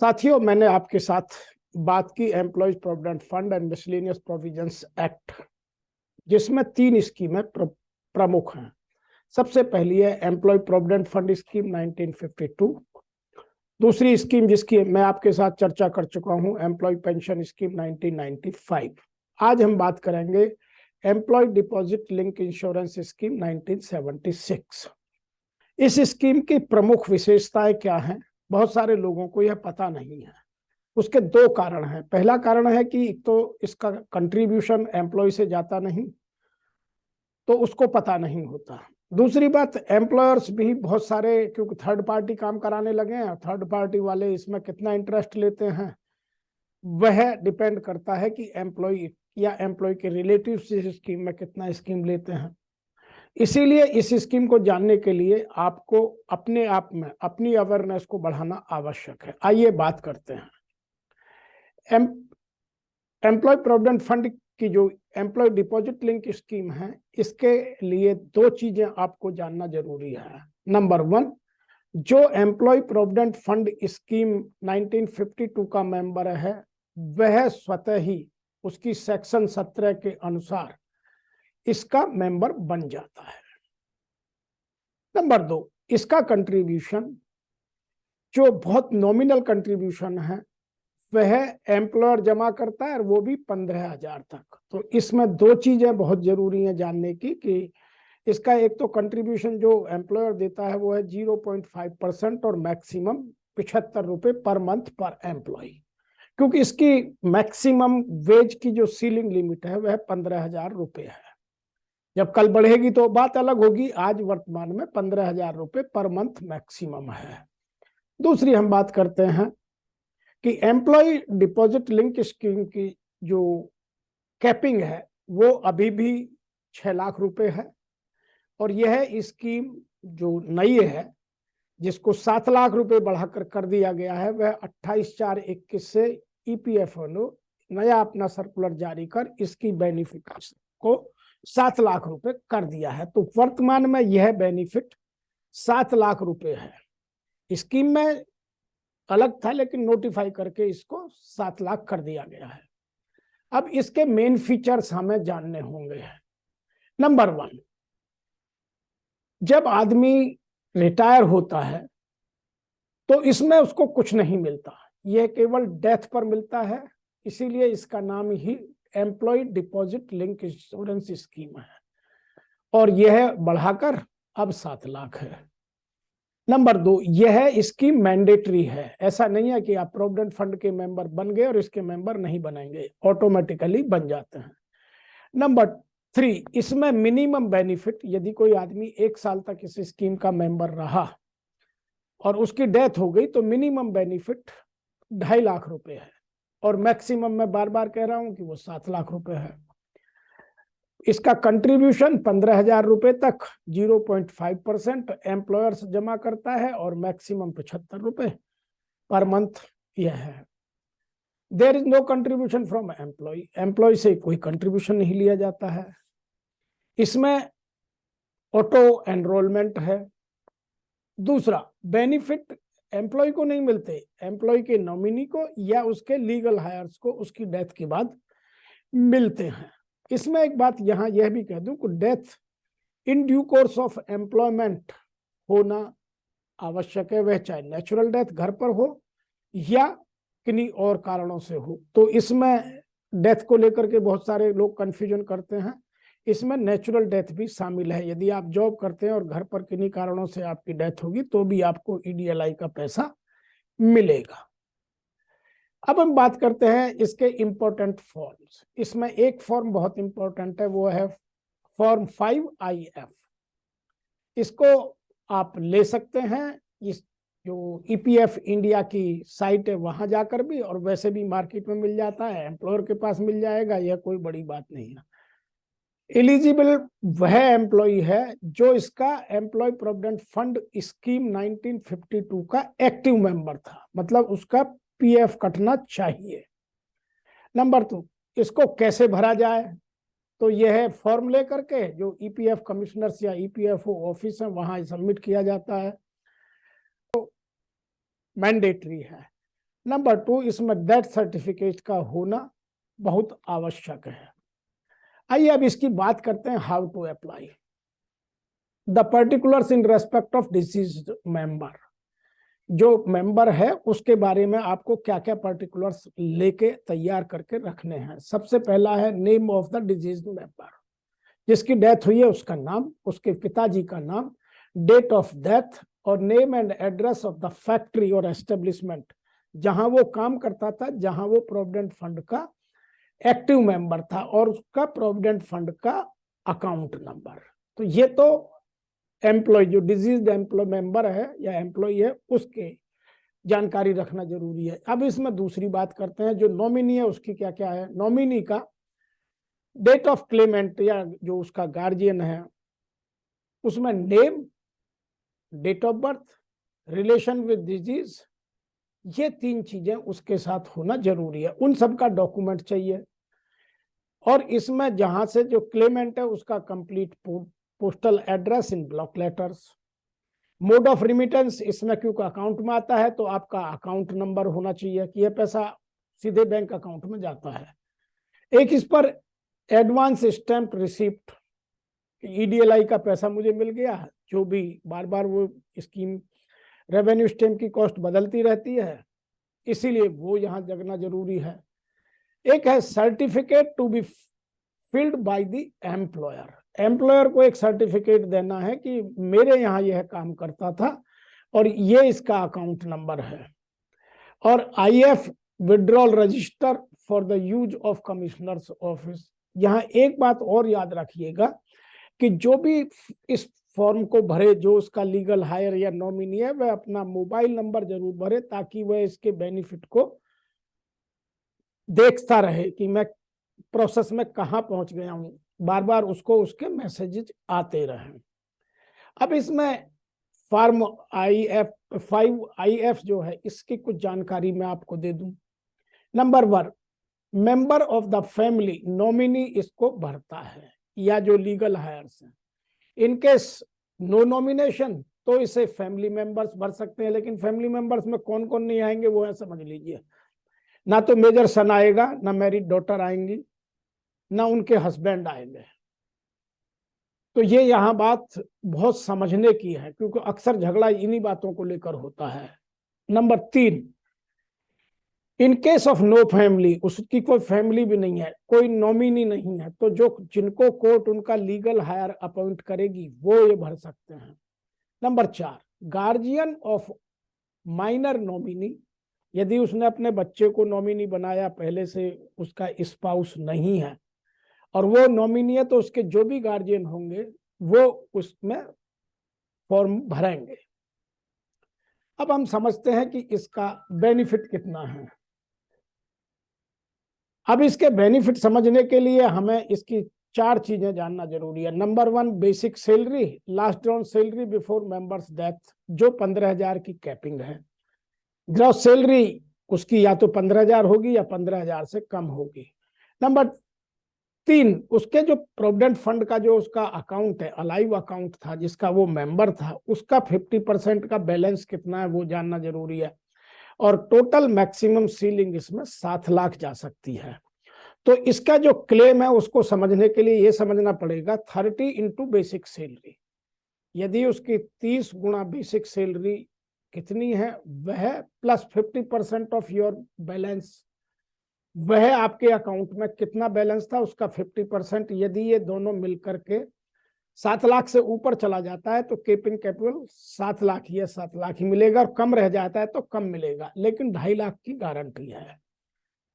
साथियोों, मैंने आपके साथ बात की employees provident fund and miscellaneous provisions act, जिसमें 3 स्कीमें प्रमुख हैं। सबसे पहली है एम्प्लॉय प्रोविडेंट फंड स्कीम 1952। दूसरी स्कीम जिसकी मैं आपके साथ चर्चा कर चुका हूं, एम्प्लॉय पेंशन स्कीम 1995। आज हम बात करेंगे employ deposit link insurance scheme 1976। इस स्कीम की प्रमुख विशेषताएं क्या हैं? बहुत सारे लोगों को यह पता नहीं है। उसके 2 कारण हैं। पहला कारण है कि एक तो इसका कंट्रीब्यूशन एम्प्लॉय से जाता नहीं, तो उसको पता नहीं होता। दूसरी बात, एम्प्लॉयर्स भी बहुत सारे, क्योंकि थर्ड पार्टी काम कराने लगे हैं, थर्ड पार्टी वाले इसमें कितना इंटरेस्ट लेते हैं वह डिपेंड करता है कि एम्प्लॉय या एम्प्लॉय के रिलेटिव्स इस स्कीम में कितना स्कीम लेते हैं। इसीलिए इस स्कीम को जानने के लिए आपको अपने आप में अपनी अवेयरनेस को बढ़ाना आवश्यक है। आइए बात करते हैं। एम्प्लॉय प्रोविडेंट फंड की जो एम्प्लॉय डिपॉजिट लिंक स्कीम है, इसके लिए 2 चीजें आपको जानना जरूरी है। नंबर 1, जो एम्प्लॉय प्रोविडेंट फंड स्कीम 1952 का मेंबर है, वह स्वतः ही उसकी सेक्शन 17 के अनुसार इसका मेंबर बन जाता है। नंबर 2, इसका कंट्रीब्यूशन जो बहुत नॉमिनल कंट्रीब्यूशन है वह एम्प्लॉयर जमा करता है, और वो भी 15,000 तक। तो इसमें 2 चीजें बहुत जरूरी हैं जानने की कि इसका एक तो कंट्रीब्यूशन जो एम्प्लॉयर देता है वो है 0.5% और मैक्सिमम 75 रुपए पर मंथ पर एम्प्लॉय, क्योंकि इसकी मैक्सिमम वेज की जो सीलिंग लिमिट है वह 15,000 रुपए है। जब कल बढ़ेगी तो बात अलग होगी, आज वर्तमान में 15,000 रुपए पर मंथ मैक्सिमम है। दूसरी हम बात करते हैं कि एम्प्लॉय डिपॉजिट लिंक स्कीम की जो कैपिंग है वो अभी भी 6 लाख रुपए है, और यह स्कीम जो नई है जिसको 7 लाख रुपए बढ़ाकर कर दिया गया है, वह 28/4/21 से ईपीएफओ ने नया अपना सर्कुलर जारी कर इसकी बेनिफिट को 7 लाख रुपए कर दिया है। तो वर्तमान में यह बेनिफिट 7 लाख रुपए है। स्कीम में अलग था, लेकिन नोटिफाई करके इसको 7 लाख कर दिया गया है। अब इसके मेन फीचर्स हमें जानने होंगे। नंबर 1, जब आदमी रिटायर होता है तो इसमें उसको कुछ नहीं मिलता, यह केवल डेथ पर मिलता है। इसीलिए इसका नाम ही employ deposit link insurance scheme है, और यह बढ़ाकर अब 7 लाख है। नंबर 2, यह स्कीम मैंडेटरी है। ऐसा नहीं है कि आप प्रोविडेंट फंड के मेंबर बन गए और इसके मेंबर नहीं बनेंगे, ऑटोमेटिकली बन जाते हैं। नंबर 3, इसमें मिनिमम बेनिफिट, यदि कोई आदमी 1 साल तक इस स्कीम का मेंबर रहा और उसकी डेथ हो गई तो मिनिमम बेनिफिट 2.5 लाख रुपए है, और मैक्सिमम मैं बार बार कह रहा हूं कि वो 7 लाख रुपए है। इसका कंट्रीब्यूशन 15,000 रुपए तक 0.5% एम्प्लॉयर्स जमा करता है, और मैक्सिमम 75 रुपए पर मंथ यह है। There is no contribution from employ, employ से कोई कंट्रीब्यूशन नहीं लिया जाता है। इसमें ऑटो एनरोलमेंट है। दूसरा, बेनिफिट एम्प्लॉय को नहीं मिलते, एम्प्लॉय के नॉमिनी को या उसके लीगल हायर्स को उसकी डेथ के बाद मिलते हैं। इसमें एक बात यहां यह भी कह दूं कि death in due course of employment होना आवश्यक है, वह चाहे नेचुरल डेथ घर पर हो या किन्हीं और कारणों से हो। तो इसमें डेथ को लेकर के बहुत सारे लोग कंफ्यूजन करते हैं। इसमें नेचुरल डेथ भी शामिल है। यदि आप जॉब करते हैं और घर पर किन्हीं कारणों से आपकी डेथ होगी तो भी आपको ईडीएलआई का पैसा मिलेगा। अब हम बात करते हैं इसके इंपॉर्टेंट फॉर्म्स। इसमें एक फॉर्म बहुत इंपॉर्टेंट है, वो है फॉर्म 5IF। इसको आप ले सकते हैं इस जो ईपीएफ इंडिया की साइट है वहां जाकर भी, और वैसे भी मार्केट में मिल जाता है, एम्प्लॉयर के पास मिल जाएगा, यह कोई बड़ी बात नहीं है। एलिजिबल वह एम्प्लॉय है जो इसका एम्प्लॉय प्रोविडेंट फंड स्कीम 1952 का एक्टिव मेंबर था, मतलब उसका पीएफ कटना चाहिए। नंबर 2, इसको कैसे भरा जाए? तो यह है फॉर्म लेकर के जो ईपीएफ कमिश्नर्स या ईपीएफओ ऑफिस है वहां सबमिट किया जाता है, तो मैंडेटरी है। नंबर 2, इसमें डेथ सर्टिफिकेट का होना बहुत आवश्यक है। आइए अब इसकी बात करते हैं how to apply the particulars in respect of deceased member. जो मेंबर है उसके बारे में आपको क्या क्या पर्टिकुलर्स लेके तैयार करके रखने हैं। सबसे पहला है name of the diseased member, जिसकी डेथ हुई है उसका नाम, उसके पिताजी का नाम, डेट ऑफ डेथ और name and address of the factory और एस्टेब्लिशमेंट जहां वो काम करता था, जहां वो प्रोविडेंट फंड का एक्टिव मेंबर था, और उसका प्रोविडेंट फंड का अकाउंट नंबर। तो ये तो एम्प्लॉय, जो डिजीज एम्प्लॉय मेंबर है या एम्प्लॉय है, उसके जानकारी रखना जरूरी है। अब इसमें दूसरी बात करते हैं, जो नॉमिनी है उसकी क्या क्या है। नॉमिनी का डेट ऑफ क्लेमेंट या जो उसका गार्जियन है, उसमें name, date of birth, relation with disease, ये 3 चीजें उसके साथ होना जरूरी है। उन सब का डॉक्यूमेंट चाहिए। और इसमें जहां से जो क्लेमेंट है उसका complete postal address in block letters. Mode of remittance, इसमें क्योंकि अकाउंट में आता है तो आपका अकाउंट नंबर होना चाहिए कि यह पैसा सीधे बैंक अकाउंट में जाता है। एक इस पर एडवांस स्टैंप रिसिप्ट, ईडीएलआई का पैसा मुझे मिल गया, जो भी बार बार वो स्कीम रेवेन्यू स्टैंप की कॉस्ट बदलती रहती है, इसीलिए वो यहाँ जगना जरूरी है। एक है certificate to be filled by the employer. Employer को एक सर्टिफिकेट देना है कि मेरे यहाँ यह काम करता था और ये इसका अकाउंट नंबर है। और if withdrawal register for the use of commissioners office. यहाँ एक बात और याद रखिएगा कि जो भी इस फॉर्म को भरे, जो उसका लीगल हायर या नॉमिनी है, वह अपना मोबाइल नंबर जरूर भरे ताकि वह इसके बेनिफिट को देखता रहे कि मैं प्रोसेस में कहां पहुंच गया हूं, बार बार उसको उसके मैसेजेस आते रहें। अब इसमें फॉर्म IF जो है, इसकी कुछ जानकारी मैं आपको दे दूं। Number 1, member of the family, nominee इसको भरता है या जो लीगल हायर्स हैं। इनकेस नो नॉमिनेशन तो इसे फैमिली मेंबर्स भर सकते हैं, लेकिन फैमिली मेंबर्स में कौन कौन नहीं आएंगे वो है, समझ लीजिए। ना तो मेजर सन आएगा, ना मैरिड डॉटर आएंगी, ना उनके हस्बैंड आएंगे। तो ये यहाँ बात बहुत समझने की है, क्योंकि अक्सर झगड़ा इन्हीं बातों को लेकर होता है। Number 3, in case of no family, उसकी कोई फैमिली भी नहीं है, कोई नॉमिनी नहीं है, तो जो जिनको कोर्ट उनका लीगल हायर अपॉइंट करेगी वो ये भर सकते हैं। Number 4, guardian of minor nominee, यदि उसने अपने बच्चे को नॉमिनी बनाया पहले से, उसका स्पाउस नहीं है और वो नॉमिनी है, तो उसके जो भी गार्जियन होंगे वो उसमें फॉर्म भरेंगे। अब हम समझते हैं कि इसका बेनिफिट कितना है। अब इसके बेनिफिट समझने के लिए हमें इसकी 4 चीजें जानना जरूरी है। Number 1, basic salary, last on salary before members death, जो 15,000 की कैपिंग है। ग्रॉस सैलरी उसकी या तो 15,000 होगी या 15,000 से कम होगी। नंबर 3, उसके जो प्रोविडेंट फंड का जो उसका अकाउंट है, अलाइव अकाउंट था जिसका वो मेंबर था, उसका 50% का बैलेंस कितना है वो जानना जरूरी है। और टोटल मैक्सिमम सीलिंग इसमें 7 लाख जा सकती है। तो इसका जो क्लेम है उसको समझने के लिए ये समझना पड़ेगा 30 इंटू बेसिक सैलरी। यदि उसकी 30 गुना बेसिक सैलरी कितनी है, वह प्लस 50% ऑफ योर बैलेंस, वह आपके अकाउंट में कितना बैलेंस था उसका 50%। यदि ये दोनों मिलकर के 7 लाख से ऊपर चला जाता है तो कीपिंग कैपिटल 7 लाख ही है, 7 लाख ही मिलेगा, और कम रह जाता है तो कम मिलेगा, लेकिन 2.5 लाख की गारंटी है।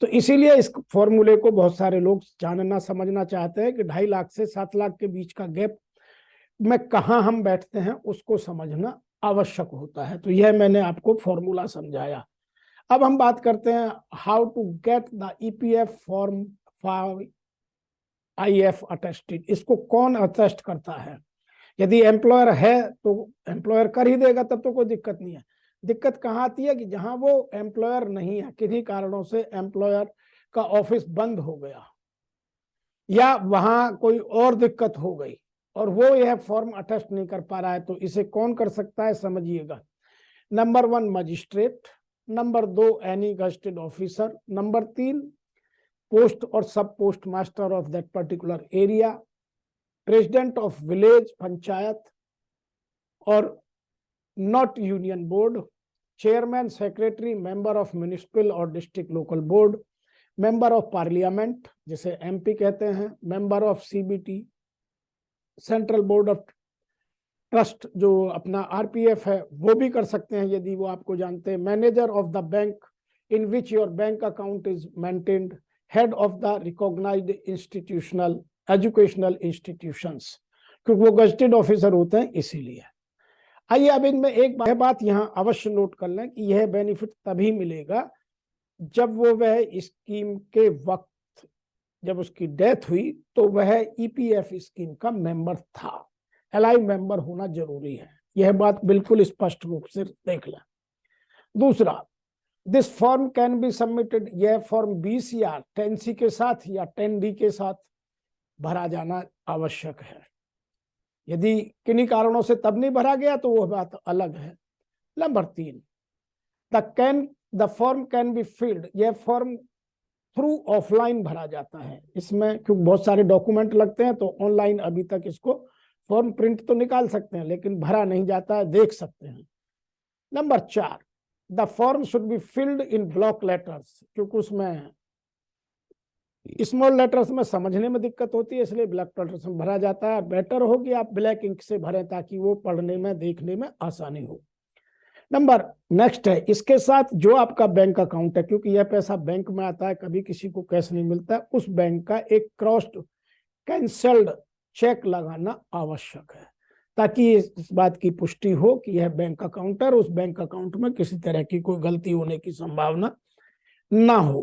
तो इसीलिए इस फॉर्मूले को बहुत सारे लोग जानना समझना चाहते हैं कि 2.5 लाख से 7 लाख के बीच का गैप में कहां हम बैठते हैं, उसको समझना आवश्यक होता है। तो यह मैंने आपको फॉर्मूला समझाया। अब हम बात करते हैं how to get the EPF form for IF attested. इसको कौन अटेस्ट करता है? यदि एम्प्लॉयर है तो एम्प्लॉयर कर ही देगा, तब तो कोई दिक्कत नहीं है। दिक्कत कहाँ आती है कि जहां वो एम्प्लॉयर नहीं है, किन्हीं कारणों से एम्प्लॉयर का ऑफिस बंद हो गया या वहां कोई और दिक्कत हो गई और वो यह फॉर्म अटेस्ट नहीं कर पा रहा है, तो इसे कौन कर सकता है, समझिएगा। Number 1, magistrate. Number 2 any gazetted officer, number 3 post और sub post master of that particular area, president of village panchayat और not union board, chairman secretary member of municipal और district local board, member of parliament जिसे MP कहते हैं, member of CBT central board of trust जो अपना RPF है वो भी कर सकते हैं यदि वो आपको जानते हैं, manager of the bank in which your bank account is maintained, head of the recognised institutional educational institutions, क्योंकि वो गजेटेड ऑफिसर होते हैं इसीलिए। आइए अब इनमें एक बात यहाँ अवश्य नोट कर लें कि यह बेनिफिट तभी मिलेगा जब वो वह स्कीम के वक्त जब उसकी डेथ हुई तो वह ईपीएफ स्कीम का मेंबर था, एलाइव मेंबर होना जरूरी है, यह बात बिल्कुल स्पष्ट रूप से देख लें। दूसरा, this form can be submitted, यह फॉर्म 20 या 10C के साथ या 10D के साथ भरा जाना आवश्यक है। यदि किन्हीं कारणों से तब नहीं भरा गया तो वह बात अलग है। Number 3, the form can be filled, यह फॉर्म थ्रू ऑफलाइन भरा जाता है, इसमें क्योंकि बहुत सारे डॉक्यूमेंट लगते हैं तो ऑनलाइन अभी तक इसको फॉर्म प्रिंट तो निकाल सकते हैं लेकिन भरा नहीं जाता है, देख सकते हैं। Number 4, the form should be filled in block letters, क्योंकि उसमें स्मॉल लेटर्स में समझने में दिक्कत होती है इसलिए ब्लैक लेटर्स में भरा जाता है। बेटर हो कि आप ब्लैक इंक से भरें ताकि वो पढ़ने में देखने में आसानी हो। नंबर नेक्स्ट है, इसके साथ जो आपका बैंक अकाउंट है, क्योंकि यह पैसा बैंक में आता है, कभी किसी को कैश नहीं मिलता, उस बैंक का एक क्रॉस्ड कैंसल्ड चेक लगाना आवश्यक है ताकि इस बात की पुष्टि हो कि यह बैंक अकाउंट है और उस बैंक अकाउंट में किसी तरह की कोई गलती होने की संभावना ना हो,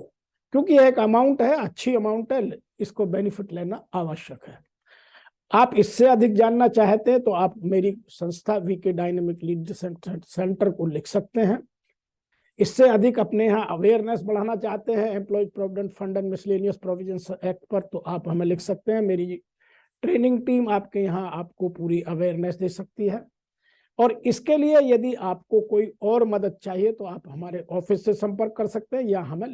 क्योंकि यह एक अमाउंट है, अच्छी अमाउंट है, इसको बेनिफिट लेना आवश्यक है। आप इससे अधिक जानना चाहते हैं तो आप मेरी संस्था वीके डायनेमिक लीड सेंटर को लिख सकते हैं। इससे अधिक अपने यहाँ अवेयरनेस बढ़ाना चाहते हैं employ provident fund and miscellaneous provisions act पर तो आप हमें लिख सकते हैं। मेरी ट्रेनिंग टीम आपके यहाँ आपको पूरी अवेयरनेस दे सकती है। और इसके लिए यदि आपको कोई और मदद चाहिए तो आप हमारे ऑफिस से संपर्क कर सकते हैं या हमें